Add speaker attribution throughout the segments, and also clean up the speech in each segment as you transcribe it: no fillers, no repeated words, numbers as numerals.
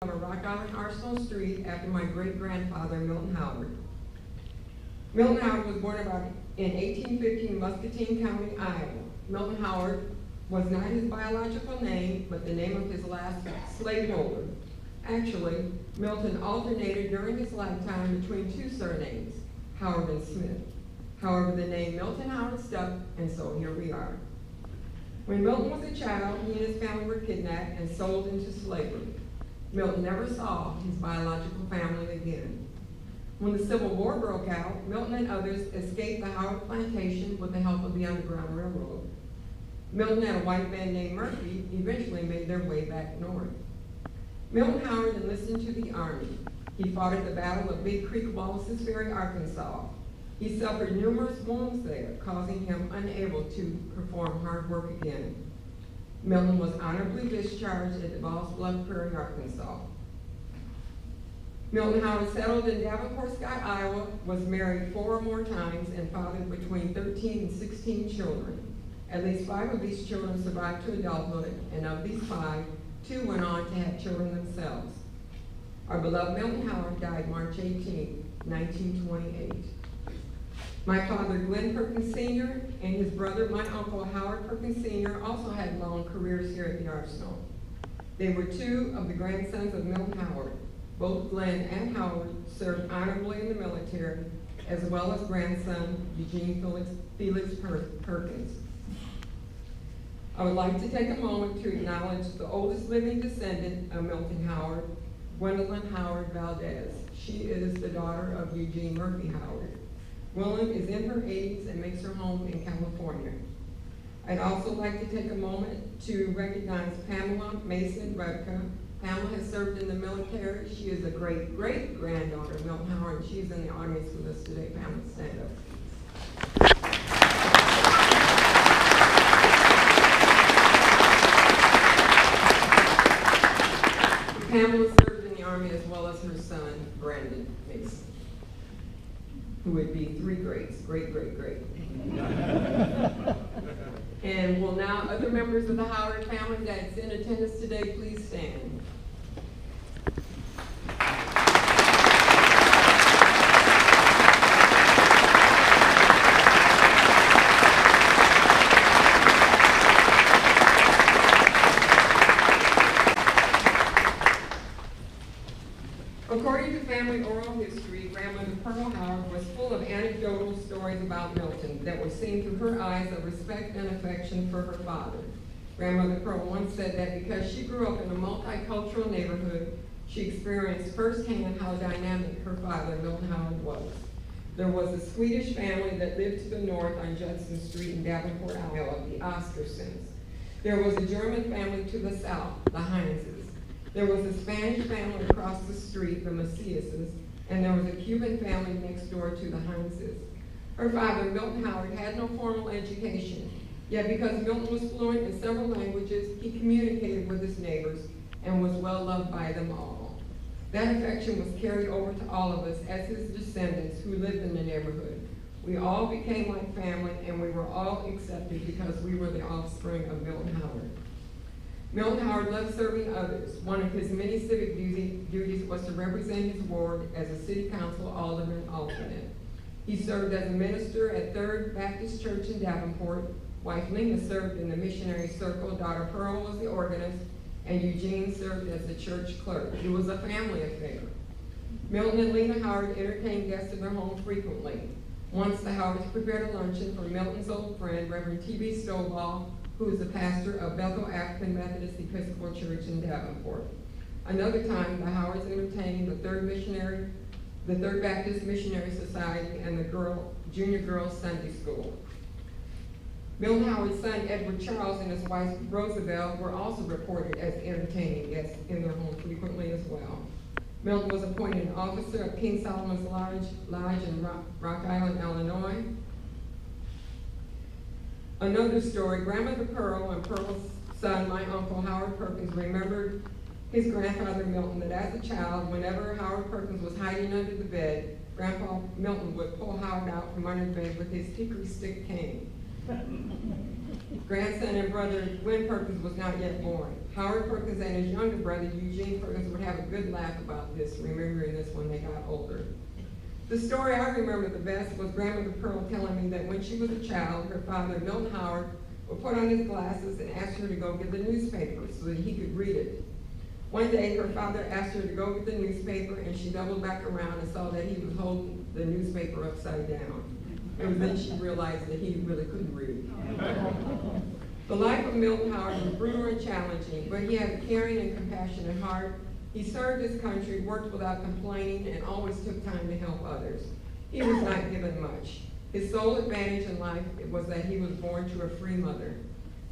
Speaker 1: on Rock Island Arsenal Street after my great-grandfather, Milton Howard. Milton Howard was born in 1815 in Muscatine County, Iowa. Milton Howard was not his biological name, but the name of his last slaveholder. Actually, Milton alternated during his lifetime between two surnames, Howard and Smith. However, the name Milton Howard stuck, and so here we are. When Milton was a child, he and his family were kidnapped and sold into slavery. Milton never saw his biological family again. When the Civil War broke out, Milton and others escaped the Howard plantation with the help of the Underground Railroad. Milton and a white man named Murphy eventually made their way back north. Milton Howard enlisted into the Army. He fought at the Battle of Big Creek, Wallace's Ferry, Arkansas. He suffered numerous wounds there, causing him unable to perform hard work again. Milton was honorably discharged at Devils Bluff Prairie, Arkansas. Milton Howard settled in Davenport, Scott, Iowa, was married 4 or more times, and fathered between 13 and 16 children. At least 5 of these children survived to adulthood, and of these 5, 2 went on to have children themselves. Our beloved Milton Howard died March 18, 1928. My father, Glenn Perkins Sr., and his brother, my uncle, Howard Perkins Sr., also had long careers here at the Arsenal. They were 2 of the grandsons of Milton Howard. Both Glenn and Howard served honorably in the military, as well as grandson, Eugene Felix Perkins. I would like to take a moment to acknowledge the oldest living descendant of Milton Howard, Gwendolyn Howard Valdez. She is the daughter of Eugene Murphy Howard. Gwendolyn is in her 80s and makes her home in California. I'd also like to take a moment to recognize Pamela Mason Rebka. Pamela has served in the military. She is a great-great-granddaughter of Milton Howard, and she's in the audience with us today. Pamela, stand up. Pamela served in the Army as well as her son, Brandon Mason, who would be 3 greats, great. And will now other members of the Howard family that's in attendance today please stand. According to family oral history, Grandmother Pearl Howard was full of anecdotal stories about Milton that were seen through her eyes of respect and affection for her father. Grandmother Pearl once said that because she grew up in a multicultural neighborhood, she experienced firsthand how dynamic her father, Milton Howard, was. There was a Swedish family that lived to the north on Judson Street in Davenport, Iowa, the Oskarsons. There was a German family to the south, the Heinzes. There was a Spanish family across the street, the Maciases, and there was a Cuban family next door to the Heinzes. Her father, Milton Howard, had no formal education, yet because Milton was fluent in several languages, he communicated with his neighbors and was well loved by them all. That affection was carried over to all of us as his descendants who lived in the neighborhood. We all became like family, and we were all accepted because we were the offspring of Milton Howard. Milton Howard loved serving others. One of his many civic duties was to represent his ward as a city council alderman alternate. He served as a minister at Third Baptist Church in Davenport. Wife Lena served in the missionary circle. Daughter Pearl was the organist, and Eugene served as the church clerk. It was a family affair. Milton and Lena Howard entertained guests in their home frequently. Once the Howards prepared a luncheon for Milton's old friend, Reverend T.B. Stovall, who is the pastor of Bethel African Methodist Episcopal Church in Davenport. Another time, the Howards entertained the Third Baptist Missionary Society and the Junior Girls Sunday School. Milton Howard's son, Edward Charles, and his wife, Roosevelt, were also reported as entertaining guests in their home frequently as well. Milton was appointed an officer of King Solomon's Lodge in Rock Island, Illinois. Another story, Grandmother Pearl and Pearl's son, my uncle Howard Perkins, remembered his grandfather Milton that as a child, whenever Howard Perkins was hiding under the bed, Grandpa Milton would pull Howard out from under the bed with his hickory stick cane. grandson and brother Glenn Perkins was not yet born. Howard Perkins and his younger brother Eugene Perkins would have a good laugh about this, remembering this when they got older. The story I remember the best was Grandmother Pearl telling me that when she was a child, her father, Milton Howard, would put on his glasses and ask her to go get the newspaper so that he could read it. One day, her father asked her to go get the newspaper, and she doubled back around and saw that he was holding the newspaper upside down. It was then she realized that he really couldn't read. The life of Milton Howard was brutal and challenging, but he had a caring and compassionate heart. He served his country, worked without complaining, and always took time to help others. He was not given much. His sole advantage in life was that he was born to a free mother.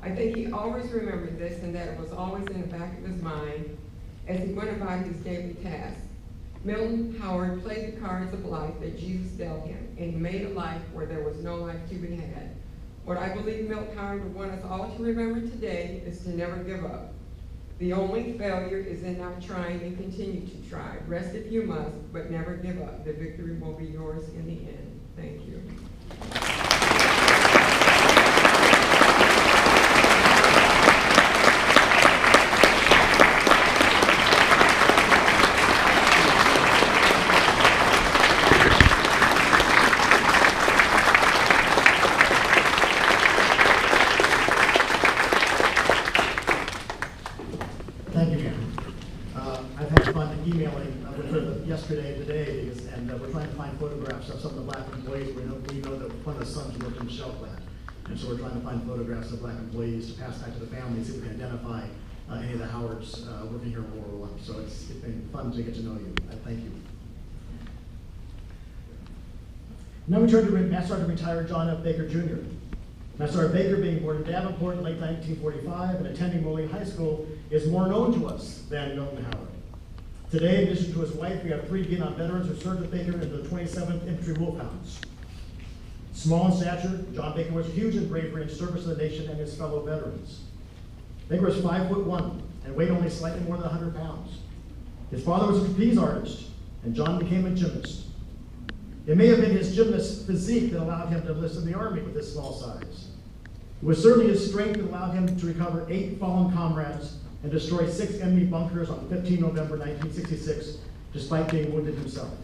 Speaker 1: I think he always remembered this and that it was always in the back of his mind as he went about his daily tasks. Milton Howard played the cards of life that Jesus dealt him, and he made a life where there was no life to be had. What I believe Milton Howard would want us all to remember today is to never give up. The only failure is in not trying and continue to try. Rest if you must, but never give up. The victory will be yours in the end. Thank you.
Speaker 2: Yesterday and today, and we're trying to find photographs of some of the black employees. We know that one of the sons worked in the shell plant, and so we're trying to find photographs of black employees to pass back to the family, see if we can identify any of the Howards working here in World War I. So it's been fun to get to know you. Thank you. Now we turn to Master Sergeant Retired John F. Baker Jr. Master Sergeant Baker, being born in Davenport in late 1945 and attending Moline High School, is more known to us than Milton Howard. Today, in addition to his wife, we have 3 Vietnam veterans who served with Baker in the 27th Infantry Wolfhounds. Small in stature, John Baker was huge in bravery and service to the nation and his fellow veterans. Baker was 5'1" and weighed only slightly more than 100 pounds. His father was a trapeze artist, and John became a gymnast. It may have been his gymnast physique that allowed him to enlist in the Army with this small size. It was certainly his strength that allowed him to recover 8 fallen comrades and destroy 6 enemy bunkers on 15 November 1966, despite being wounded himself.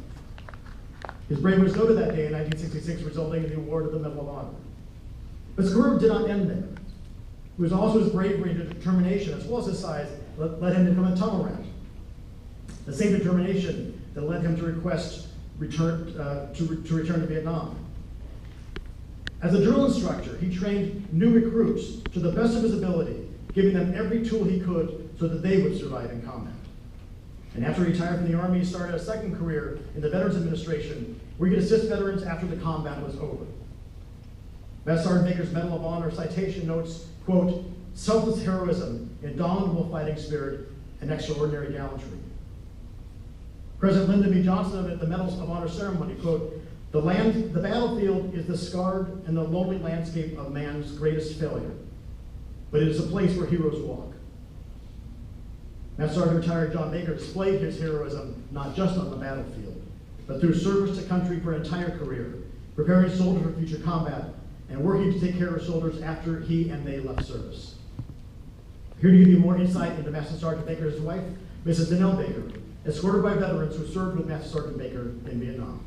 Speaker 2: His bravery was noted that day in 1966, resulting in the award of the Medal of Honor. But his career did not end there. It was also his bravery and determination, as well as his size, that led him to become a tunnel rat. The same determination that led him to request return to Vietnam. As a drill instructor, he trained new recruits to the best of his ability, giving them every tool he could so that they would survive in combat. And after he retired from the Army, he started a second career in the Veterans Administration, where he could assist veterans after the combat was over. Master Sergeant Baker's Medal of Honor citation notes, quote, selfless heroism, indomitable fighting spirit, and extraordinary gallantry. President Lyndon B. Johnson at the Medals of Honor ceremony, quote, the battlefield is the scarred and the lonely landscape of man's greatest failure, but it is a place where heroes walk. Master Sergeant Retired John Baker displayed his heroism not just on the battlefield, but through service to country for an entire career, preparing soldiers for future combat and working to take care of soldiers after he and they left service. Here to give you more insight into Master Sergeant Baker's wife, Mrs. Danelle Baker, escorted by veterans who served with Master Sergeant Baker in Vietnam.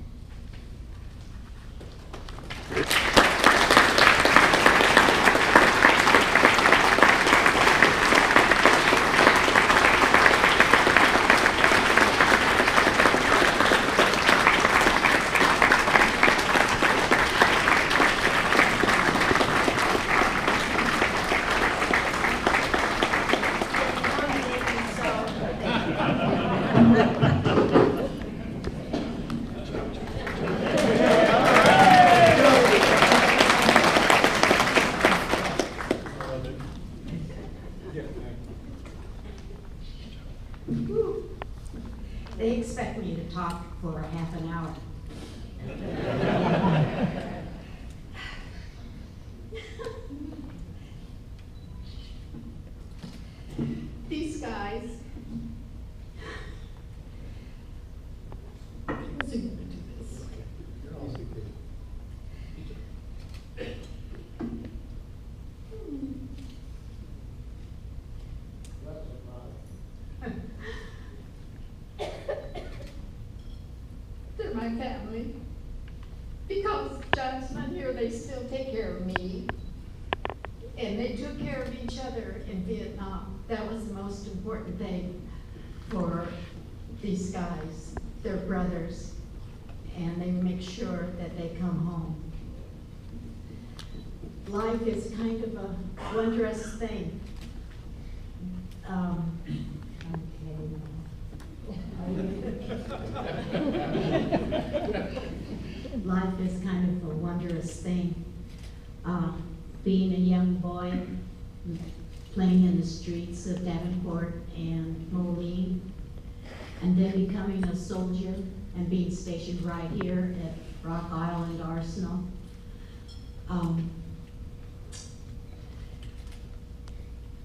Speaker 3: They expect me to talk for a half an hour. These guys. What's he gonna do this?
Speaker 4: my family. Because John's not here, they still take care of me. And they took care of each other in Vietnam. That was the most important thing for these guys. They're brothers, and they make sure that they come home. Life is kind of a wondrous thing. Life is kind of a wondrous thing. Being a young boy, playing in the streets of Davenport and Moline, and then becoming a soldier and being stationed right here at Rock Island Arsenal.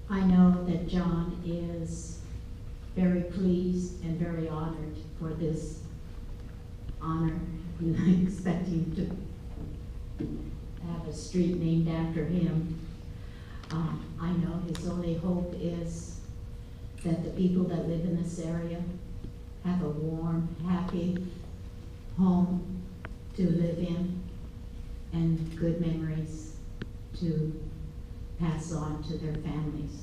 Speaker 4: I know that John is very pleased and very honored for this honor. I'm expecting to have a street named after him. I know his only hope is that the people that live in this area have a warm, happy home to live in and good memories to pass on to their families.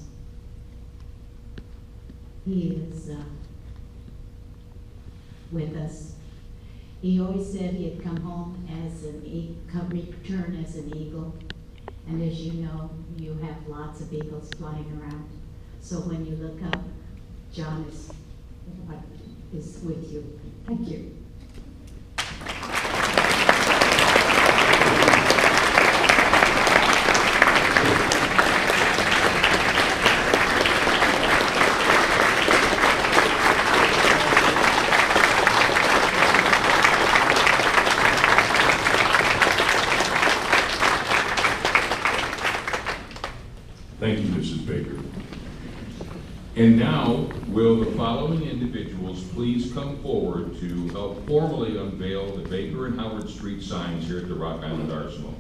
Speaker 4: He is with us. He always said he'd come home as return as an eagle. And as you know, you have lots of eagles flying around. So when you look up, John is with you. Thank you.
Speaker 5: Thank you, Mrs. Baker. And now, will the following individuals please come forward to help formally unveil the Baker and Howard Street signs here at the Rock Island Arsenal?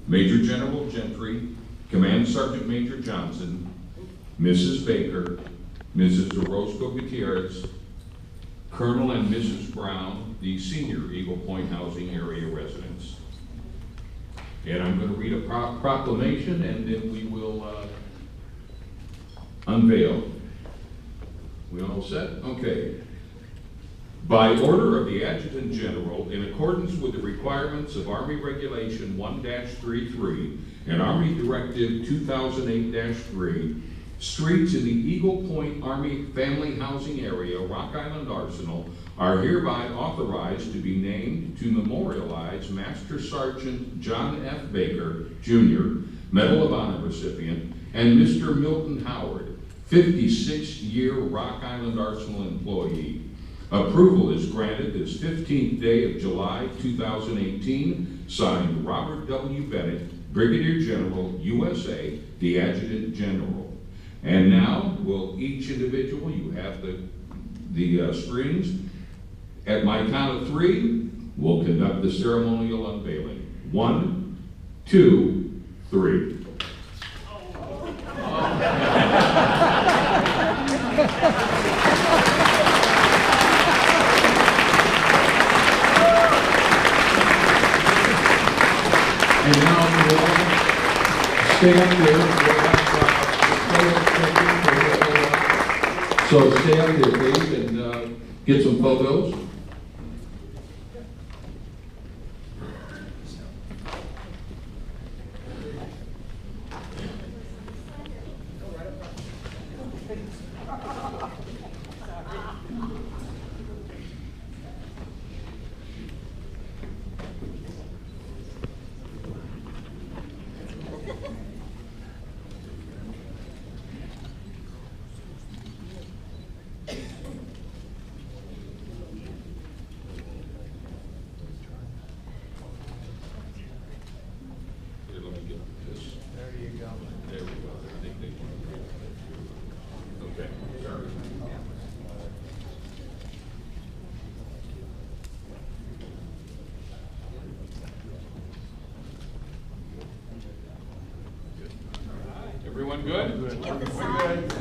Speaker 5: Major General Gentry, Command Sergeant Major Johnson, Mrs. Baker, Mrs. Orozco Gutierrez, Colonel and Mrs. Brown, the senior Eagle Point Housing Area residents. And I'm going to read a proclamation, and then we will unveil. We all set? Okay. By order of the Adjutant General, in accordance with the requirements of Army Regulation 1-33 and Army Directive 2008-3, streets in the Eagle Point Army Family Housing Area, Rock Island Arsenal, are hereby authorized to be named to memorialize Master Sergeant John F. Baker, Jr., Medal of Honor recipient, and Mr. Milton Howard, 56-year Rock Island Arsenal employee. Approval is granted this 15th day of July 2018, signed Robert W. Bennett, Brigadier General, USA, the Adjutant General. And now, will each individual, you have the screens. At my count of 3, we'll conduct the ceremonial unveiling. 1, 2, 3. And now we'll stay up there. So stay up there, please, and get some photos. Everyone good? Good.